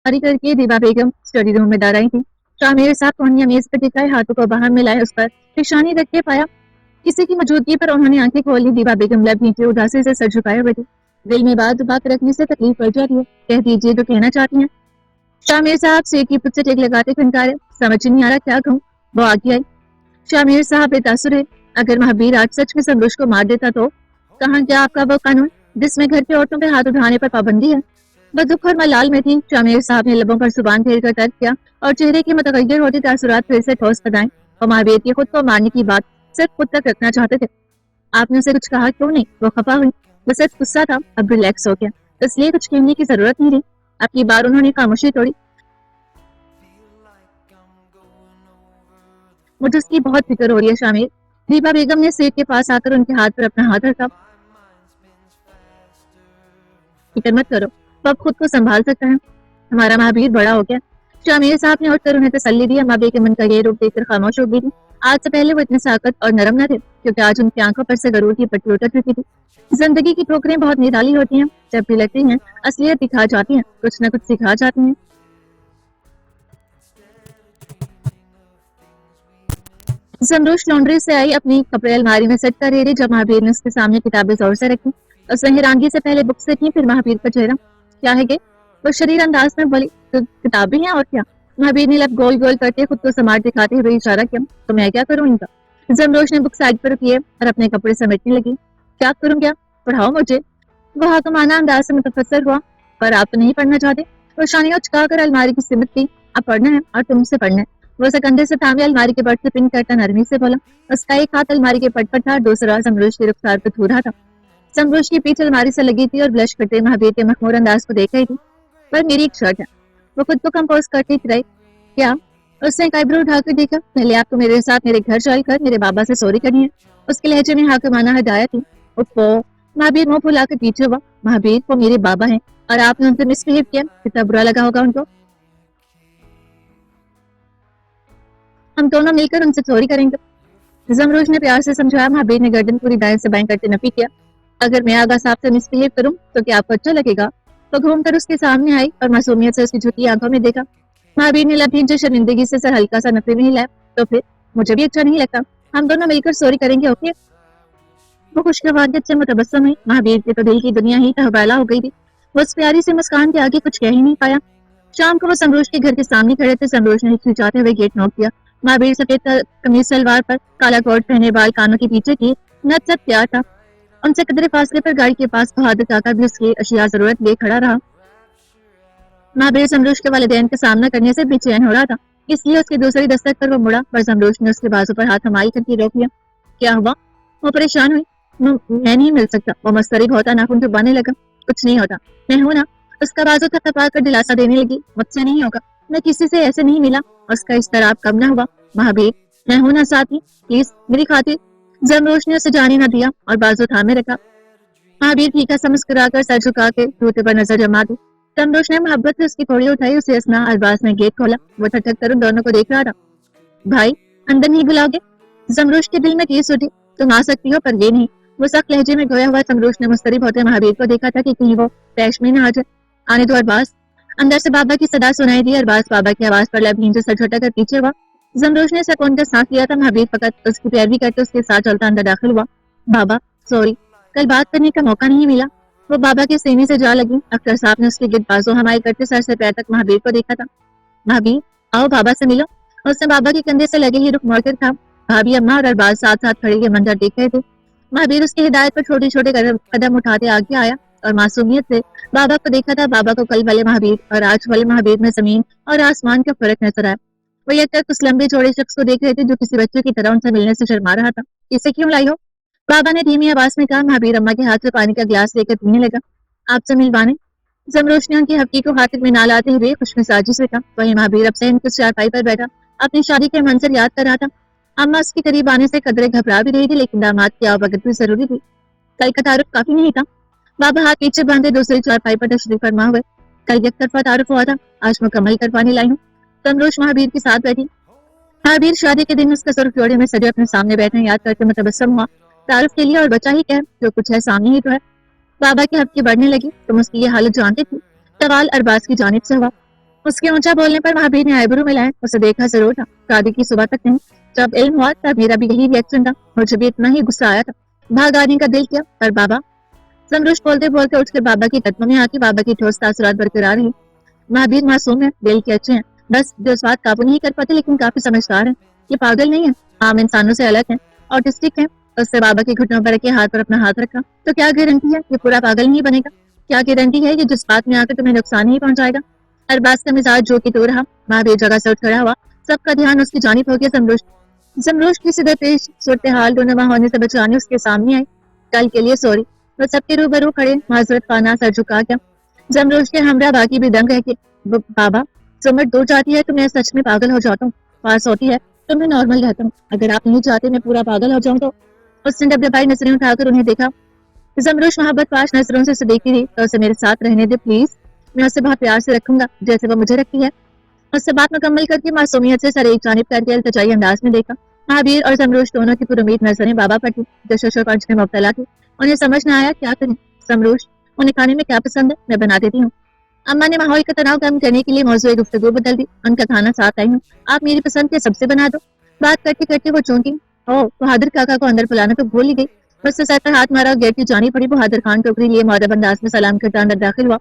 जारी करके दीवा बेगम स्टडी रूम में दाঁড়াई थी। शामिर साहब कोहनिया मेज पर टिकाए हाथों को बाहर मिलाए उस पर पेशानी रख के पाया किसी की मौजूदगी पर उन्होंने आंखें खोल ली। दीवा बेगम लब नीचे उदासी से सर झुकाए हुए थी। दिल में बात रखने से तकलीफ पड़ जाती है, कह दीजिए जो कहना चाहती हैं। शामिर साहब सिर की पुछ से टेक लगाते खनकारे, समझ नहीं आ रहा क्या कहूँ। वो आगे आई। शामिर साहब बेतासुर है। अगर महावीर आज सच में समरुश को मार देता तो? कहाँ गया आपका वो कानून जिसमें घर की औरतों पे हाथ उठाने पर पाबंदी है? वह दुख और मलाल में थी। शामिर साहब ने लबों पर जुबान फेर कर तर्क किया और चेहरे के मुतगय्यर होते तासुरात फिर से ठोस बदाएं। और महावीर की खुद को मारने की बात सिर्फ खुद तक रखना चाहते थे। आपने उसे कुछ कहा क्यों नहीं? वो खफा हुई। वो सिर्फ गुस्सा था, अब रिलैक्स हो गया, इसलिए कुछ कहने की जरूरत नहीं रही। आपकी बार उन्होंने खामोशी तोड़ी। मुझे उसकी बहुत फिक्र हो रही है शामिर। दीपा बेगम ने सेठ के पास आकर उनके हाथ पर अपना हाथ रखा। फिक्र मत करो, वो अब खुद को संभाल सकता है। हमारा महावीर बड़ा हो गया। शामिर साहब ने उठकर उन्हें तसल्ली दी। अम्मा बेगम उनका ये रूप देखकर खामोश हो गई थी। आज से पहले वो इतने साकत और नरम न थे, क्योंकि आज उनकी आंखों पर से गरूर की पट्टी उतर चुकी थी। जिंदगी की ठोकरें बहुत निराली होती हैं, जब भी लगती हैं असलियत दिखा जाती हैं, कुछ न कुछ सिखा जाती हैं। समरूश लॉन्ड्री से आई, अपनी कपड़े अलमारी में सेट कर रही थी जब महावीर ने उसके सामने किताबें जोर से रखी। उसने हैरानगी से पहले बुक से की, फिर महावीर का चेहरा। क्या है ये? वो शरीर अंदाज में बोली। तो किताबें हैं और क्या? महावीर ने लब गोल गोल करके खुद को समाट दिखाते हुए इशारा किया। तो मैं क्या करूँ इनका? जमरोश ने बुक साइड पर किए और अपने कपड़े समेटने लगी। क्या करूँ क्या? पढ़ाओ मुझे। वो हाकमाना अंदाज से मुतफस्सिर हुआ। पर आप तो नहीं पढ़ना चाहते? रोशानियां उचका कर अलमारी की सिमत की। अब पढ़ना है और तुमसे पढ़ना है। वो कंधे से थामे अलमारी के बट से पिन करता नरमी से बोला। उसका एक हाथ अलमारी के पट पर था, दूसरा समरूश की रुखसार पर थू रहा था। समरूश की पीठ अलमारी से लगी थी और ब्लश करते महावीर के मखमूर अंदाज को देख रही थी। पर मेरी एक शर्ट है। वो खुद को कंपोज करती रही। क्या? उसने एक आईब्रो उठाकर देखा। पहले आपको मेरे साथ मेरे घर चलकर मेरे बाबा से सॉरी करनी है। उसके लहजे में हाकमाना हदायत थी। उठो। महावीर मुंह फुलाकर पीछे हुआ। महावीर वो मेरे बाबा हैं और आपने उनसे मिसबिहेव किया, कितना बुरा लगा होगा उनको। हम दोनों मिलकर उनसे चोरी करेंगे। जमरूश ने प्यार से समझाया। महावीर ने गर्दन पूरी दाएं से बाएं करते नफी किया। अगर मैं आगा साहब से मिसबिहेव करूं तो क्या आपको अच्छा लगेगा? तो घूमकर उसके सामने आई और मासूमियत से उसकी झुकी आंखों में देखा। महावीर ने लबीन से शर्मिंदगी से सर हल्का सा नफे में हिलाया। तो फिर मुझे भी अच्छा नहीं लगता। हम दोनों मिलकर चोरी करेंगे, ओके? वो खुशगवारियत से मुतबस्सम हुई। महावीर के तो दिल की दुनिया ही तहबाला हो गई थी। वो उस प्यारी से मुस्कान के आगे कुछ कह ही नहीं पाया। शाम को वो समरूश के घर के सामने खड़े थे। समरूश ने हिचकिचाते हुए गेट नॉक किया। महावीर सफेद कमीज सलवार पर काला कोट पहने, बाल कानों के पीछे की नचत तैयार था। उनसे कदरे फासले पर गाड़ी के पास बहादुर काका भी उसकी अशिया जरूरत ले खड़ा रहा। महावीर समरूश के वालिदैन का सामना करने से बेचैन हो रहा था, इसलिए उसकी दूसरी दस्तक पर वो मुड़ा, पर समरूश ने उसके बाजू पर हाथ हमाई करके रोक लिया। क्या हुआ? वो परेशान हुई। मैं नहीं मिल सकता। वो मस्तरी होता, नाखून चुबाने लगा। कुछ नहीं होता, मैं हूं ना। उसका बाजू थपथपा कर दिलासा देने लगी। मुझसे नहीं होगा, मैं किसी से ऐसे नहीं मिला। उसका इस तरह कब ना हुआ। महावीर मैं हूं ना साथी, प्लीज मेरी खातिर। जमरोश ने उसे जाने न दिया और बाजू थामे रखा। महावीर फीका सा मुस्कुराकर सर झुका के जूते पर नजर जमा दी। जमरोश ने मोहब्बत से उसकी थोड़ी उठाई। उसे असना अरबाज ने गेट खोला। वो ठटक कर उन दोनों को देख रहा था। भाई अंदर नहीं बुलाओगे? जमरोश के दिल में टीस उठी। तुम आ सकती हो पर ये नहीं। वो सख्त लहजे में गोया हुआ समरूश ने मुस्तरिब होते महावीर को देखा था कि कहीं वो तैश में न आ जाए। आने दो अरबाज। अंदर से बाबा की सदा सुनाई दी। अरबाज बाबा की आवाज पर लबनीन से सर झटक कर पीछे हुआ। जमरूश ने सकून का सांस लिया था। महावीर फकत उसकी पैरवी करके उसके साथ चलता अंदर दाखिल हुआ। बाबा सॉरी, कल बात करने का मौका नहीं मिला। वो बाबा के सीने से जा लगी। अख्तर साहब ने उसके गिर्द बाजू हमारी करते सर से पैर तक महावीर को देखा था। महावीर आओ बाबा से मिलो। उसने बाबा के कंधे से लगे ही रुख मोड़कर कहा। भाभी अम्मा और अरबाज साथ साथ खड़े ये मंजर देख रहे थे। महावीर उसकी हिदायत पर छोटे छोटे कदम उठाते आगे आया और मासूमियत से बाबा को देखा था। बाबा को कल वाले महावीर और आज वाले महावीर में जमीन और आसमान का फर्क नजर आया। वो यकदम उस लंबे चौड़े शख्स को देख रहे थे जो किसी बच्चे की तरह उनसे मिलने से शर्मा रहा था। इसे क्यों लाई हो? बाबा ने धीमी आवाज में कहा। महावीर अम्मा के हाथ से पानी का गिलास लेकर पीने लगा। आपसे मिलवाने? जमरोश ने उनकी हफ्ती को खातिर में ना लाते हुए खुशमिजाजी से कहा। वही महावीर अब सहन कुछ चारपाई पर बैठा अपनी शादी के मंजर याद कर रहा था। अम्मा उसके करीब आने से कदरे घबरा भी रही थी, लेकिन दामाद की आवभगत भी जरूरी थी। कल का तारुफ काफी नहीं था। बाबा हाथ पीछे बांधे दूसरी चारपाई पर तशरीफ फरमा हुए। कल एक तरफा तारुफ हुआ था, आज मुकम्मल करवाने लाई हूँ। तमरोश महावीर के साथ बैठी। महावीर शादी के दिन उसका सुर्ख जोड़े में सजे अपने सामने बैठे याद करके मुतबस्सम हुआ। तारुफ के लिए और बचा ही क्या, जो कुछ है सामने ही तो है। बाबा की हफ्ती बढ़ने लगी। तुम उसकी ये हालत जानती थी? सवाल अरबाज की जानिब से हुआ। उसके ऊंचा बोलने पर महाबीर ने आईब्रो मिलाया। उसे देखा जरूर था, शादी की सुबह तक नहीं। जब इल्म हुआ तब मेरा भी यही रिएक्शन था, मुझे भी इतना ही गुस्सा आया था। भाग आने का दिल किया, पर बाबा। समरुष बोलते बोलते उठ के बाबा की कदमों में आके बाबा की ठोस तासुरात बरकरार रही। महाबीर मासूम है, दिल के अच्छे हैं, बस जज्बात काबू नहीं कर पाते, लेकिन काफी समझदार है। ये पागल नहीं है, आम इंसानों से अलग है, ऑटिस्टिक है। उससे बाबा के घुटनों पर रखे हाथ पर अपना हाथ रखा। तो क्या गारंटी है ये पूरा पागल नहीं बनेगा? क्या गारंटी है ये जज्बात में आकर तुम्हें नुकसान नहीं पहुंचाएगा? अरबाज का मिजाज जो की तो रहा। महाबीर जगह से उठ खड़ा हुआ, सबका ध्यान उसकी जानिब हो गया। जमरोश की सीधे पेश सूरत हाल रोनुमा होने से बचाने उसके सामने आई। कल के लिए सॉरी। वो सबके रूबरू खड़े माजरत खाना सर झुका गया। जमरोश के हमरा बाकी भी दंग है कि बाबा समझ दूर जाती है तो मैं सच में पागल हो जाता हूँ, पास होती है तो मैं नॉर्मल रहता हूँ, अगर आप नहीं चाहते मैं पूरा पागल हो जाऊँ तो। उसने डबडबाई नजरें उठाकर उन्हें देखा। जमरोश मोहब्बत पाश नजरों से उसे देखती रही। तो उसे मेरे साथ रहने दे प्लीज, मैं उसे बहुत प्यार से रखूंगा जैसे वो मुझे रखती है। उससे बात मुकम्मल करके मासूमियत से सर एक जानिब करके अल्तजाई अंदाज में देखा। महाबीर और जमरोश दोनों की पुरुमीद नजरें बाबा पर थी, जो शशर पंच में मुब्तला थी। उन्हें समझ न आया क्या करें। जमरोश, उन्हें खाने में क्या पसंद है, मैं बना देती हूँ। अम्मा ने माहौल का तनाव कम करने के लिए मौजूद गुफ्तगू बदल दी। उनका खाना साथ आई हूँ, आप मेरी पसंद के सबसे बना दो। बात करते करते वो चौंकी। ओ, बहादुर काका को अंदर बुलाना तो भूल ही गई। उससे सर पर हाथ मारा और गेट की जानी पड़ी। बहादुर खान टोकरी लिए मौरब अंदाज में सलाम करता अंदर दाखिल हुआ।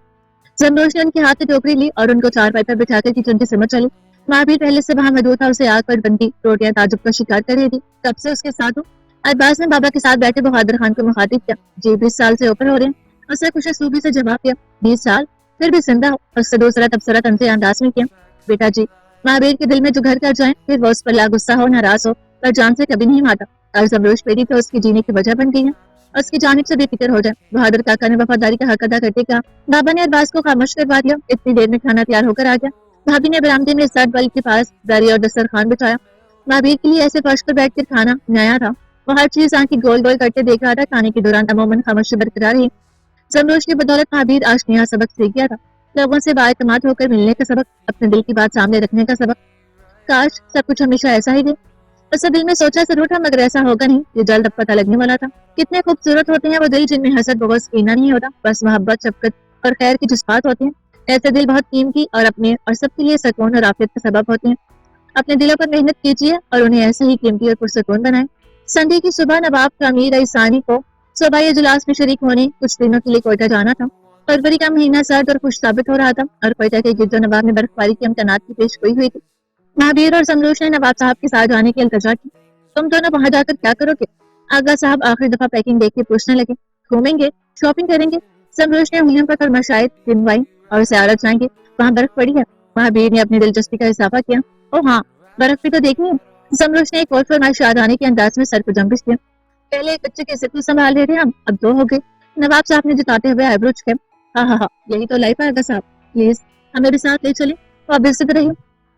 जमरोश ने उनके हाथ से टोकरी ली और उनको चारपाई पर बिठाकर किचन की सिमत चली। महाबीर पहले से वहां मौजूद था, उसे आग पर बनती रोटियां ताजुब का शिकार कर रही थी। कब से उसके साथ हूँ? अरबाज ने बाबा के साथ बैठे बहादुर खान को मुखातिब किया। जी 20 साल से ऊपर हो रहे हैं। उसने कुछ सूबी से जवाब दिया। 20 साल? फिर भी जिंदा हो। उससे दूसरा तबसरा तंजे अंदाज में किया। बेटा जी, महाबीर के दिल में जो घर कर जाए फिर वो उस पर ला गुस्सा हो नाराज हो, पर जान से कभी नहीं मारता। और जमरोश पेरी तो उसकी जीने की वजह बन गई है। उसकी जानिब से बेफिक्र हो जाए। बहादुर काका ने वफादारी का हक अदा करते कहा। बाबा ने अरबाज को खामोश करवा दिया। इतनी देर में खाना तैयार होकर आ गया। भाभी ने बरामदे में सर्द बल के पास दरी और दस्तरखान बिछाया। महाबीर के लिए ऐसे फर्श पर बैठकर खाना नया था। वो हर चीज आंखें गोल गोल करते देख रहा था। खाने के दौरान अमूमन खामोशी बरकरार रही। जमरोश की बदौलत महाबीर आज नया सबक सीख गया था। लोगों से बाएतमाद होकर मिलने का सबक, अपने दिल की बात सामने रखने का सबक। काश सब कुछ हमेशा ऐसा ही दे। उसने दिल में सोचा जरूर था, मगर ऐसा होगा नहीं। ये जल्द अब पता लगने वाला था। कितने खूबसूरत होते हैं वो दिल जिनमें हसद बगौस कीना नहीं होता, बस मोहब्बत शफकत और खैर की जज्बात होते हैं। ऐसे दिल बहुत कीमती और अपने और सबके लिए सुकून और आफियत का सबब होते हैं। अपने दिलों पर मेहनत कीजिए और उन्हें ऐसे ही कीमती और पुरसकून बनाएं। संडे की सुबह नवाब का अमीर ईसानी को सुबह जुलास में शरीक होने कुछ दिनों के लिए कोयटा जाना था। फरवरी का महीना सर्द और खुश साबित हो रहा था और कोयटा के गिरदो नवाब में बर्फबारी की अमकनात की पेशगोई हुई थी। महाबीर और जमरोश ने नवाब साहब के साथ जाने की इल्तिजा की। तुम दोनों वहां जाकर क्या करोगे? आगा साहब आखिरी दफा पैकिंग देख के पूछने लगे। घूमेंगे, शॉपिंग करेंगे। जमरोश ने उंगलियों पर फरमाशायद गिनवाई और सयारत जाएंगे, वहां बर्फ पड़ी है। महाबीर ने अपनी दिलचस्पी का इजाफा किया। ओ हाँ, बर्फ भी तो देखनी है। जमरोश ने एक और फरमाइश आने के अंदाज में सर को जंबिश दिया। पहले एक बच्चे के जिक्र संभाल रहे थे हम, अब दो हो गए। नवाब साहब ने जताते हुए आईब्रो चुके। हाँ, यही तो लाइफ है आगा साहब, प्लीज हमें भी साथ ले चले। तो अब इज्जत रही,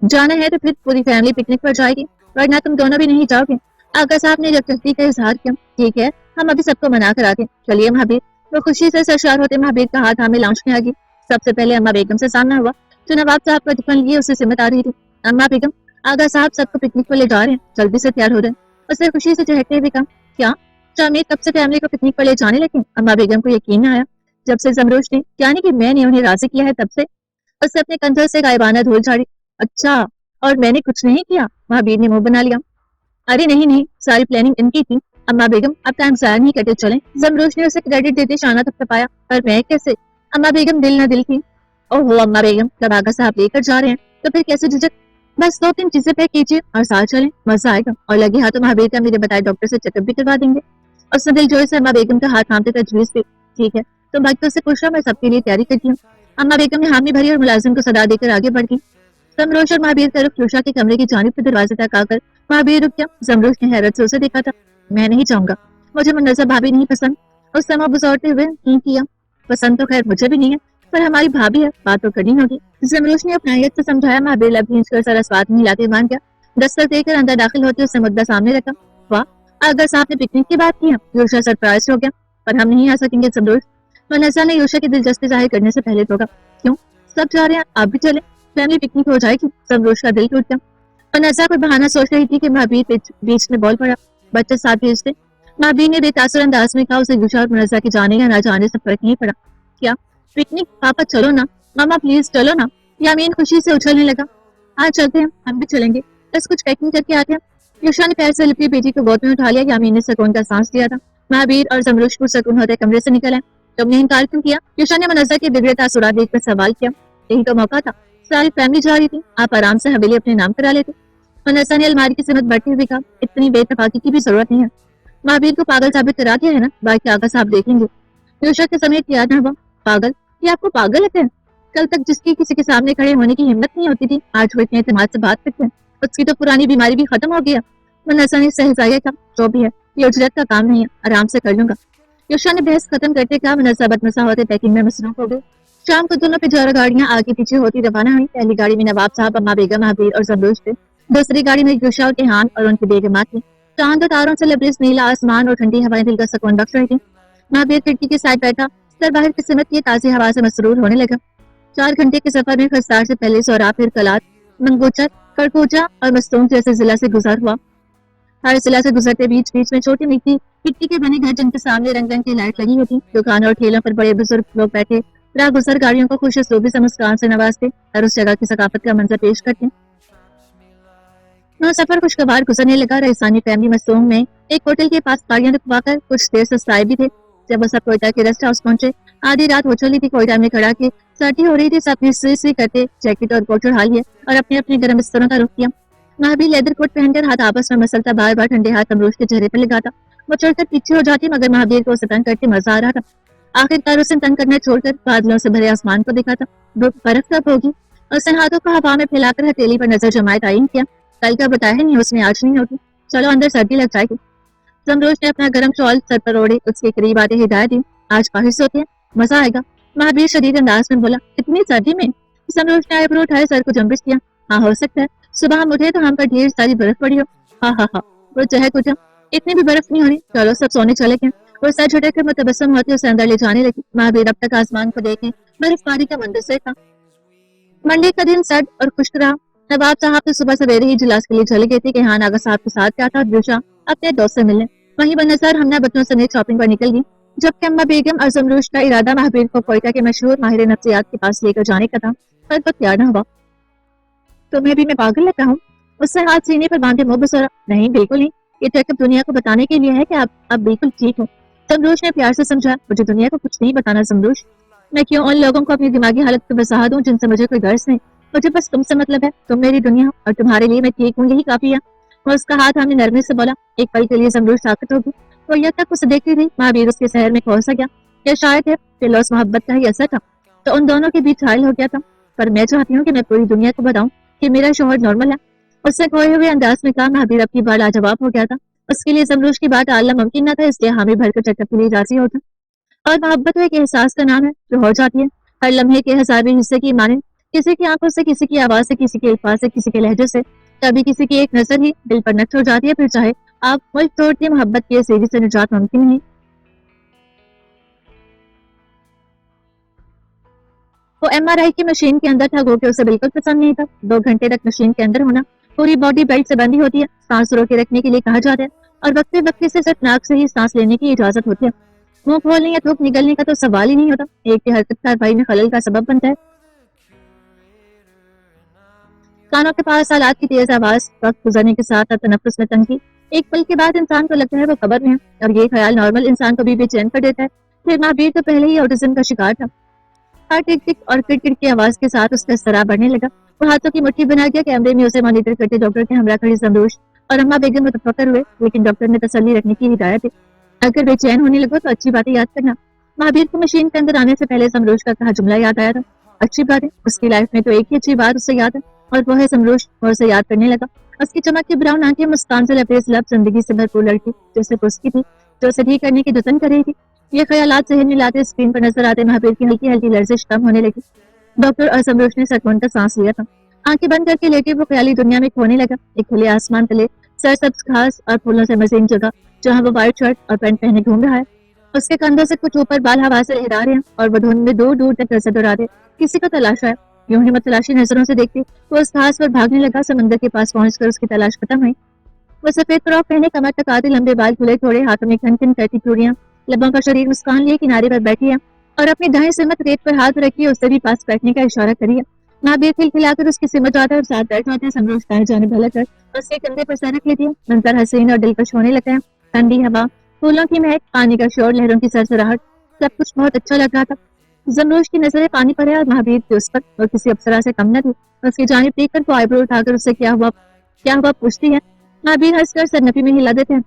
जाना है तो फिर पूरी फैमिली पिकनिक पर जाएगी, वरना तुम दोनों भी नहीं जाओगे। आगा साहब ने जबरदस्ती का इजहार किया। ठीक है, हम अभी सबको मना कर आते। चलिए महाबीर। वो खुशी से सरशार होते महाबीर का हाथ हमें लाउंज में आ गई। सबसे पहले अम्मा बेगम से सामना हुआ, जो नवाब साहब का टिफिन लिए उसे सिमत आ रही थी। अम्मा बेगम, आगा साहब सबको पिकनिक पर ले जा रहे हैं, जल्दी से तैयार हो रहे हैं। उसने खुशी से चहकते हुए कहा। क्या शामिर कब से फैमिली को पिकनिक पर ले जाने लगे? अम्मा बेगम को यकीन न आया। जब से जमरोश ने, यानी कि मैंने उन्हें राजी किया है, तब से। उसने अपने कंधों से गायबाना धूल झाड़ी। अच्छा, और मैंने कुछ नहीं किया? महाबीर ने मुंह बना लिया। अरे नहीं, सारी प्लानिंग इनकी थी। अम्मा बेगम, अब टाइम जाया नहीं करते, चलें। जमरोश ने उसे क्रेडिट देते शाना थपथपाया। पर मैं कैसे? अम्मा बेगम दिल न दिल थी। ओहो अम्मा बेगम, जब आगा साहब लेकर जा रहे हैं तो फिर कैसे झिझक? बस 2-3 चीजें पैक कीजिए और साथ चलें, मजा आएगा। और लगे हाथों महाबीर का मेरे बताए डॉक्टर से चेकअप भी करवा देंगे। उसने दिलजोई से अम्मा बेगम का हाथ थामते तजवीज दी। ठीक है, तुम भक्तों से पूछो, मैं सबके लिए तैयारी करती हूँ। अम्मा बेगम ने हामी भरी और मुलाजिम को सदा देकर आगे बढ़ गई। जमरोश और महाबीर का रुख लुशा के कमरे की जानिब पे दरवाजे तक आकर महाबीर रुक गया। जमरोश ने हैरत से उसे देखा था। मैं नहीं चाहूंगा, मुझे मुन्नज़ा भाभी नहीं पसंद। उस समय गुजरते हुए नहीं किया। पसंद तो खैर मुझे भी नहीं है, पर हमारी भाभी है, बात तो करनी होगी। जमरोश ने अपनायत से समझाया। महाबीर लब खींच कर सारा स्वाद मिलाते मान गया। दस्तक देकर अंदर दाखिल होते उससे मुद्दा सामने रखा। वाह, अगर साहब ने पिकनिक की बात की है। योशा सरप्राइज हो गया, पर हम नहीं आ सकेंगे जमरोश। मुन्नज़ा ने योशा की दिलचस्पी जाहिर करने से पहले टोका। क्यों, सब जा रहे हैं, आप भी चले, फैमिली पिकनिक हो जाएगी। जमरोश का दिल टूट गया। मुन्नज़ा कोई बहाना सोच रही थी कि महाबीर बीच में बोल पड़ा। बच्चे साथ भेज दे। महाबीर ने बेतासुर अंदाज में कहा। उसे योशा और मुन्नज़ा के जाने या ना जाने से फर्क नहीं पड़ा। क्या पिकनिक? पापा चलो ना, मामा प्लीज चलो ना। यामीन खुशी से उछलने लगा। आज चलते हैं, हम भी चलेंगे, बस कुछ पैकिंग करके आते हैं। युषा ने पैर से लिपटी बेटी को गोद में उठा लिया। यामीन ने सुकून का सांस लिया था। महावीर और जमरूश पुरसकून होते कमरे से निकल आए। तुमने इनकार क्यों किया? युषा ने मुनज़्ज़ा के बिगड़े तासुरात देखकर सवाल किया। यही तो मौका था, सारी फैमिली जा रही थी, आप आराम से हवेली अपने नाम करा लेते। मुनज़्ज़ा ने अलमारी की सिमत बढ़ती हुई कहा, इतनी बेतफाकी की भी जरूरत नहीं है। महावीर को पागल साबित करा दिया है ना, बाकी आगा साहब देख लेंगे। युषा के समेत याद न हुआ। पागल? ये आपको पागल लगते हैं? कल तक जिसकी किसी के सामने खड़े होने की हिम्मत नहीं होती थी, आज वो इतने एतमाद से बात करते हैं। उसकी तो पुरानी बीमारी भी खत्म हो गया। मुनज़्ज़ा ने सहजाया कहा, जो भी है, ये उजरत का काम नहीं है, आराम से कर लूंगा। युषा ने बहस खत्म करते कहा। मुनज़्ज़ा बदमसा होते पैकिंग में मसरूफ हो गए। शाम को दोनों पे 11 गाड़ियां आगे पीछे होती रवाना हुई। पहली गाड़ी में नवाब साहब, अम्मा बेगम, महावीर और जमरूश थे। दूसरी गाड़ी में युषा और इहान और उनकी बेगमात थी। चांद और तारों से लबरेज नीला आसमान और ठंडी हवाएं दिल का सुकून बख्श रही थी। महावीर खिड़की के साइड बैठा, सर बाहर की सिमत की ताजी हवा से मसरूर होने लगा। 4 घंटे के सफर में खस्तार से पहले सौरा, फिर कलात, मंगोचर, खड़कोचा और मस्तूम जैसे जिला से गुजर हुआ। हर जिला से गुजरते बीच बीच में छोटी मिट्टी के बने घर, जिनके सामने रंग रंग की लाइट लगी होती। दुकानों और ठेलों पर बड़े बुजुर्ग लोग बैठे राह गुजर गाड़ियों को खुश सूबी से मुस्कान से नवाजते और उस जगह की सकाफत का मंजर पेश करते। सफर खुशगवार गुजरने लगा। रईसानी फैमिली मसूम में एक होटल के पास गाड़ियां रुकवाकर कुछ देर से साए भी थे। जब वो सब कोयटा के रेस्ट हाउस पहुंचे, आधी रात हो चली थी। कोयटा में खड़ा के सर्दी हो रही थी। सबने सी करते जैकेट और कोट चढ़ा लिए और अपने अपने गर्म बिस्तरों का रुख किया। महावीर लेदर कोट पहनकर हाथ आपस में मसलता, बार बार ठंडे हाथ अमरूश के चेहरे पर लगाता। वो चढ़कर पीछे हो जाती, मगर महावीर को उसे तंग करके मजा आ रहा था। आखिरकार उसे तंग करना छोड़कर बादलों से भरे आसमान को देखा था। बर्फ कब होगी? उसने हाथों को हवा में फैलाकर हथेली पर नजर जमाए तायन किया। कल का बताया नहीं उसने, आज नहीं होगी। चलो अंदर, सर्दी लग जाएगी। जमरोज ने अपना गर्म शॉल सर पर ओढ़े उसके करीब आते हिदायत दी। आज बारिश होती है, मजा आएगा। महावीर शदीद अंदाज में बोला, इतनी सर्दी में? जमरोज ने आईब्रो उठाए, सर को जम्बिश किया। हाँ, हो सकता है सुबह हम उठे तो हम पर ढेर सारी बर्फ पड़ी हो। हाँ हाँ हाँ, वो चहक उठा। इतनी भी बर्फ नहीं होनी, चलो सब सोने चले गए। वो सर झटक कर मुतबस्सम होते उसे अंदर ले जाने लगी। महावीर अब तक आसमान को देखे बर्फबारी का मंदिर से था। मंडे का दिन सर्द और खुश्क रहा। नवाब साहब तो सुबह सवेरे ही इजलास के लिए चले गए थे कि हाँ आगा साहब के साथ क्या था दिलशा अपने दोस्त से मिलने। वहीं बनसर हमने बच्चों समेत शॉपिंग पर निकल गई, जबकि अम्मा बेगम और जमरूश का इरादा महावीर को कोयटा के मशहूर माहिर नफ्सियात के पास लेकर जाने का था, पर वो तैयार न हुआ। तुम्हें भी मैं पागल लगता हूँ? उससे हाथ सीने पर बांधे मुंह बसोरा। नहीं, बिल्कुल नहीं, ये ट्रैक दुनिया को बताने के लिए है कि आप बिल्कुल ठीक हो। जमरूश ने प्यार से समझा, मुझे दुनिया को कुछ नहीं बताना जमरूश। मैं क्यों उन लोगों को अपनी दिमागी हालत को बसा दूं जिनसे मुझे कोई गर्ज नहीं। मुझे बस तुमसे मतलब है, तुम मेरी दुनिया और तुम्हारे लिए मैं ठीक हूँ, यही काफी है। और उसका हाथ हमने नरमी से बोला। एक पल के लिए जमरूश ताकत होगी। वो यह तक उसे देखती थी। महावीर उसके शहर में पहुंच गया। या शायद है कि लॉस मोहब्बत का ही असर था, तो उन दोनों के बीच हायल हो गया था। पर मैं चाहती हूँ कि मैं पूरी दुनिया को बताऊं कि मेरा शोहर नॉर्मल है। उससे खोए हुए अंदाज में कहा। महावीर अब की बार लाजवाब हो गया था। उसके लिए जमरूश की बात टालना मुमकिन न था, इसलिए हामी भरकर चटक के लिए राजी होता। और मोहब्बत एक एहसास का नाम है जो हो जाती है हर लम्हे के हजारवें हिस्से की माने, किसी की आंखों से, किसी की आवाज से, किसी के अल्फाज से, किसी के लहजे से, कभी किसी की एक नजर ही दिल पर नक्श हो जाती है। फिर चाहे आप मुल्क तोड़ती मोहब्बत की सीढ़ी से निजात मुमकिन नहीं। वो एमआरआई की मशीन के अंदर था, गो के उसे बिल्कुल पसंद नहीं था। 2 घंटे तक मशीन के अंदर होना। पूरी बॉडी बेल्ट से बंधी होती है, सांस रोके रखने के लिए कहा जाता है, और वक्फे वक्फे से सिर्फ नाक से ही सांस लेने की इजाजत होती है। मुंह खोलने या थूक निकलने का तो सवाल ही नहीं होता। एक की हरकत कार्रवाई में खलल का सबब बनता है। कानों के पास आलात की तेज आवाज, वक्त गुजरने के साथ तनफ्फुस में तंगी। एक पल के बाद इंसान को लगता है वो कब्र में है, और ये ख्याल नॉर्मल इंसान को भी बेचैन कर देता है। फिर महावीर तो पहले ही ऑटिज्म का शिकार था। हर टिक टिक और किट की आवाज के साथ उसका सरा बढ़ने लगा। वो हाथों की मुट्ठी बना गया। कैमरे में उसे मॉनिटर करते डॉक्टर के हमरा खड़ी जमरूश और अम्मा बेगम मुतफक्कर हुए, लेकिन डॉक्टर ने तसल्ली रखने की हिदायत दी। अगर बेचैन होने लगो तो अच्छी बातें याद करना। महावीर को मशीन के अंदर आने से पहले जमरूश का कहा जुमला याद आया था। अच्छी बात है, उसकी लाइफ में तो एक ही अच्छी बात उसे याद है, और वो है जमरूश। वो उसे याद करने लगा। उसकी चमक की ब्राउन आंखें, मुस्कान से लबरेज लब, जिंदगी से भरपूर लड़की जैसे उसकी थी, जो उसे ठीक करने की जतन कर रही थी। ये ख्यालात जहन में लाते स्क्रीन पर नजर आते महावीर की हल्की हल्की लर्जिश कम होने लगी। डॉक्टर और जमरूश ने सकून का सांस लिया था। आंखें बंद करके लेटे वो ख्याली दुनिया में खोने लगा। एक खुले आसमान तले सरसब्ज घास और फूलों से मजीन जगह, जहाँ वो व्हाइट शर्ट और पैंट पहने घूम रहा है। उसके कंधों से कुछ ऊपर बाल हवा से लहरा रहे हैं, और वो धुंध में दूर दूर तक नजर दौड़ा रहे। किसी को तलाशा है। यूं ही मतलाशी नजरों से देखते वो उस घास पर भागने लगा। समंदर के पास पहुंचकर उसकी तलाश खत्म हुई। वो सफेद फ्रॉक पहने, कमर तक आते लंबे बाल खुले थोड़े, हाथों में खन खन करती चूड़ियां, लबों का शरीर मुस्कान लिए किनारे पर बैठी है, और अपनी दाएं सिमत रेत पर हाथ रखी उससे भी पास बैठने का इशारा करिए। महावीर खिलखिलाकर उसकी सिमट आता और साथ बैठ जाते हैं। समरोज दाएं जाने भला कर उसके कंधे पर सर रख लेती है। मंजर हसीन और दिलकश होने लगता है। ठंडी हवा, फूलों की महक, पानी का शोर, लहरों की सरसराहट, सब कुछ बहुत अच्छा लग रहा था। जमरोज की नजरें पानी पर है और महावीर की उस पर, और किसी अप्सरा से कम न थी। उसकी जानिब देखकर वो आईब्रो उठाकर उससे क्या हुआ पूछती है। महावीर हंसकर सर नफी में हिला देते हैं।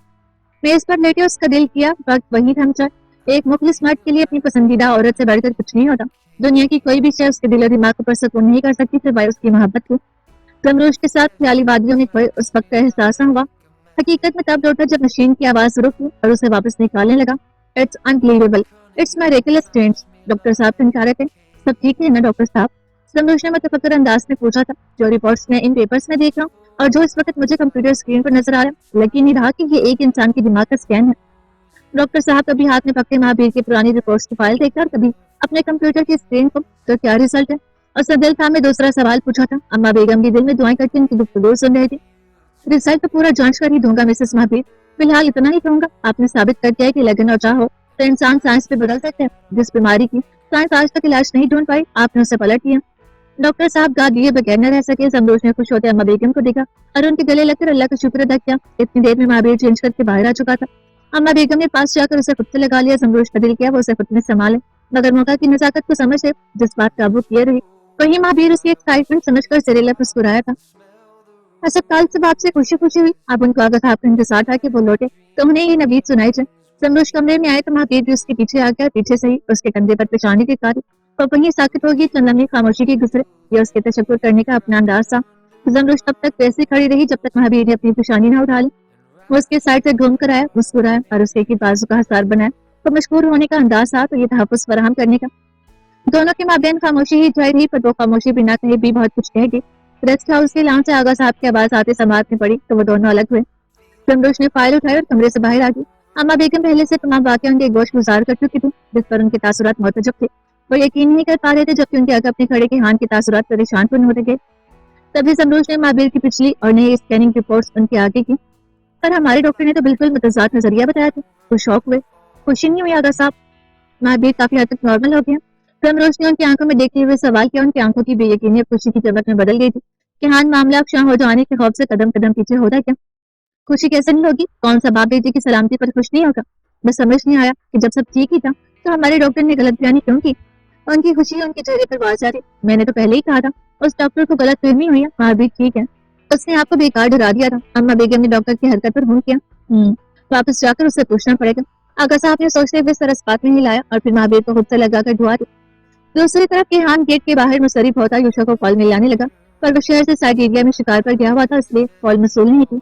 मेज पर लेटे उसका दिल किया, वक्त वही थम जाए। एक मुखलिस मर्द के लिए अपनी पसंदीदा औरत से बढ़कर कुछ नहीं होता। दुनिया की कोई भी चीज उसके दिल और दिमाग पर सुकून नहीं कर सकती सिवाय उसकी मोहब्बत की। जमरोज के साथ ख्याली वादियों में खोए उस वक्त का एहसास न हुआ। हकीकत में तब लौटा जब मशीन की आवाज रुकी और उसे वापस निकालने लगा। It's unbelievable, it's miracles change. Doctor साहब समझा रहे थे। सब ठीक है ना डॉक्टर साहब? जमरोज ने मुतफक्किर अंदाज में पूछा था। जो रिपोर्ट्स में इन पेपर्स में देख रहा हूँ और जो इस वक्त मुझे कंप्यूटर स्क्रीन पर नजर आ रहा है, लग ही नहीं रहा कि ये एक इंसान के दिमाग का स्कैन है। डॉक्टर साहब कभी हाथ में पकड़े महावीर की पुरानी रिपोर्ट्स की फाइल देखकर, कभी अपने कंप्यूटर की स्क्रीन को। तो क्या रिजल्ट है? उसने दिल थामे दूसरा सवाल पूछा था। अम्मा बेगम भी दिल में दुआएं करके उनकी गुफ्तगू सुन रही थी। रिजल्ट तो पूरा जांच कर ही दूंगा मिसेस महावीर। फिलहाल इतना ही कहूंगा, आपने साबित कर दिया है कि लगन और चाहो तो इंसान साइंस पे बदल सकते हैं। जिस बीमारी की साइंस आज तक इलाज नहीं ढूंढ पाई, आपने उसे पलट दिया। डॉक्टर साहब गा दिए बगैर न रह सके। जमरोज ने खुश होते अम्मा बेगम को देखा और उनके गले लगकर अल्लाह का शुक्र अदा किया। इतनी देर में महावीर चेंज करके बाहर आ चुका था। अम्मा बेगम ने पास जाकर उसे खुद से लगा लिया। जमरोज का दिल किया वो उसे खुद में संभाले, मगर मौका की नजाकत को समझे जिस बात काबू किए रही। वही महावीर उसकी एक्साइटमेंट समझकर सिरेला मुस्कुराया था। अस्पताल से बात से खुशी खुशी हुई। अब उनको आगा था आपका इंतजार था कि वो लौटे तो उन्हें ये नवीद सुनाई जाए। जमरोज कमरे में आए तो महावीर भी उसके पीछे आ गया। पीछे से ही उसके कंधे पर पेशानी की कारी और वहीं साकित होगी तो लम्हे खामोशी की गुजरे। ये उसके तशक्कुर करने का अपना अंदाज था। जमरोज तब तक वैसे खड़ी रही जब तक महावीर ने अपनी पेशानी न उठा ली। वो उसके साइड से घूम कर आया, मुस्कुराया और उसके की बाजू का हसार बनाया। तो मशहूर होने का अंदाज था तो ये तहफ़्फ़ुज़ फराहम करने का। दोनों के माबेन खामोशी ही छाई रही, पर वो खामोशी बिना कहे भी बहुत कुछ कह गई। रेस्ट हाउस के लाउंज से आगा साहब की आवाज आते समात में पड़ी तो वो दोनों अलग हुए। जमरोज ने फाइल उठाई और कमरे से बाहर आ गई। अम्मा बेगम पहले से तमाम वाक़या उनके गोश गुजार कर चुकी थी, जिस पर उनके तासुरात मुतजब थे। वो यकीन नहीं कर पा रहे थे, जबकि उनके आगे अपने खड़े के हान के तासुरात परेशान कुन होते गए। तभी जमरोज ने महावीर की पिछली और नई स्कैनिंग रिपोर्ट्स उनके आगे की। पर हमारे डॉक्टर ने तो बिल्कुल मुतज़ाद नजरिया बताया था। वो शौक हुए। खुशी नहीं हुई आगा साहब? महावीर काफी हद तक नॉर्मल हो गया। जमरोज ने उनकी आंखों में देखते हुए सवाल किया। उनकी आंखों की बेयकीनी अब खुशी की चमक में बदल गई थी कि हाँ, मामला अफशां हो जाने के खौफ से कदम कदम पीछे होता क्या? खुशी कैसे नहीं होगी? कौन सा बाप बेटी की सलामती पर खुश नहीं होगा? बस समझ नहीं आया कि जब सब ठीक ही था तो हमारे डॉक्टर ने गलत बयानी क्यों की? उनकी खुशी उनके चेहरे पर वाज आ रही। मैंने तो पहले ही कहा था उस डॉक्टर को गलत फहमी हुई है। महावीर ठीक है, उसने आपको बेकार डरा दिया था। अम्मा बेगम ने डॉक्टर की हरकत पर घूम किया। वापस जाकर उससे पूछना पड़ेगा। आगा साहब ने सोचते हुए सर इस्पात में हिलाया और फिर महावीर को खुद से लगाकर दुआ दी। दूसरी तरफ किहान गेट के बाहर मुसरिफ होता यूशा को कॉल मिलाने लगा, पर वो शहर से साइड एरिया में शिकार पर गया हुआ था, इसलिए कॉल मसूल नहीं थी।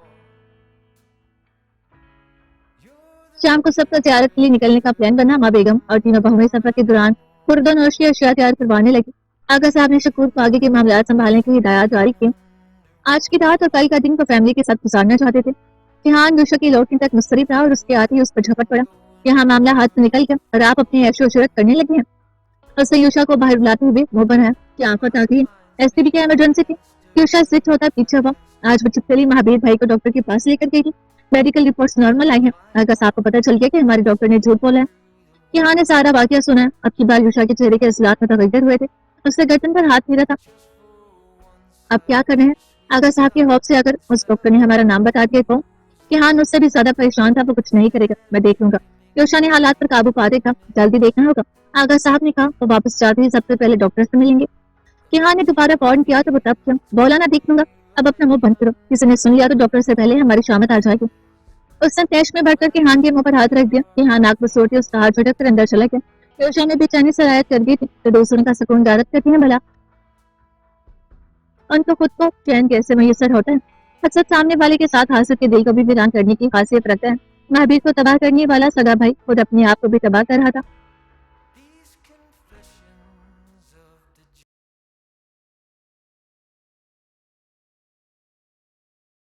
शाम को सबका जियारत के लिए निकलने का प्लान बना। माँ बेगम और तीनों बहुएं सफर के दौरान खुर्दोनोश की अशिया तैयार करवाने लगी। आगा साहब ने शकूर को आगे के मामला संभालने की हिदायत जारी की। आज की रात और कल का दिन को फैमिली के साथ गुजारना चाहते थे। किहान यूशा की लौटने तक मुस्तरिफ रहा और उसके आते ही उस पर झपट पड़ा। यहाँ मामला हाथ से निकल गया और आप अपनी ऐशो अशरत करने लगे हैं। उसने यूशा को बाहर बुलाते हुए मुंह बनाया कि आफत आ गई। ऐसी भी क्या इमरजेंसी थी? यूशा स्विच होता पीछे हुआ। आज वो चुपचाली महावीर भाई को डॉक्टर के पास लेकर गई थी। मेडिकल रिपोर्ट्स नॉर्मल आई हैं। आगा साहब को पता चल गया कि हमारे डॉक्टर ने झूठ बोला है। यहाँ ने सारा वाकया सुना है। अब की बार यूशा के चेहरे के असलात मुतगय्यर हुए थे। उसने गर्दन पर हाथ फेरा था। अब क्या कर रहे हैं? आगा साहब के खौफ से अगर उस डॉक्टर ने हमारा नाम बता दिया तो किहान उससे भी ज्यादा परेशान था। वो कुछ नहीं करेगा, मैं देख लूंगा। यूशा ने हालात पर काबू पा देखा, जल्दी देखना होगा। आगा साहब ने कहा तो वापस जाते ही सबसे पहले डॉक्टर से मिलेंगे। किहान ने दोबारा फोन किया तो वो तब किया, बोला ना देख लूंगा। अब अपना मुंह बंद करो, किसी ने सुन लिया तो डॉक्टर से पहले हमारी शामत आ जाएगी। उसने तैश में भरकर किहान के मुंह पर हाथ रख दिया। किहान नाक पर सोटी उसका हाथ झटक कर अंदर चला गया। यूशा ने बेचैनी से रायत कर दी थी तो दूसरों का सुकून गारत करती है भला, उनको खुद को चैन कैसे मैसर होता है? अक्सर सामने वाले के साथ हासिल के दिल को भी वीरान करने की खासियत रखता है। महावीर को तबाह करने वाला सगा भाई खुद अपने आप को भी तबाह कर रहा था।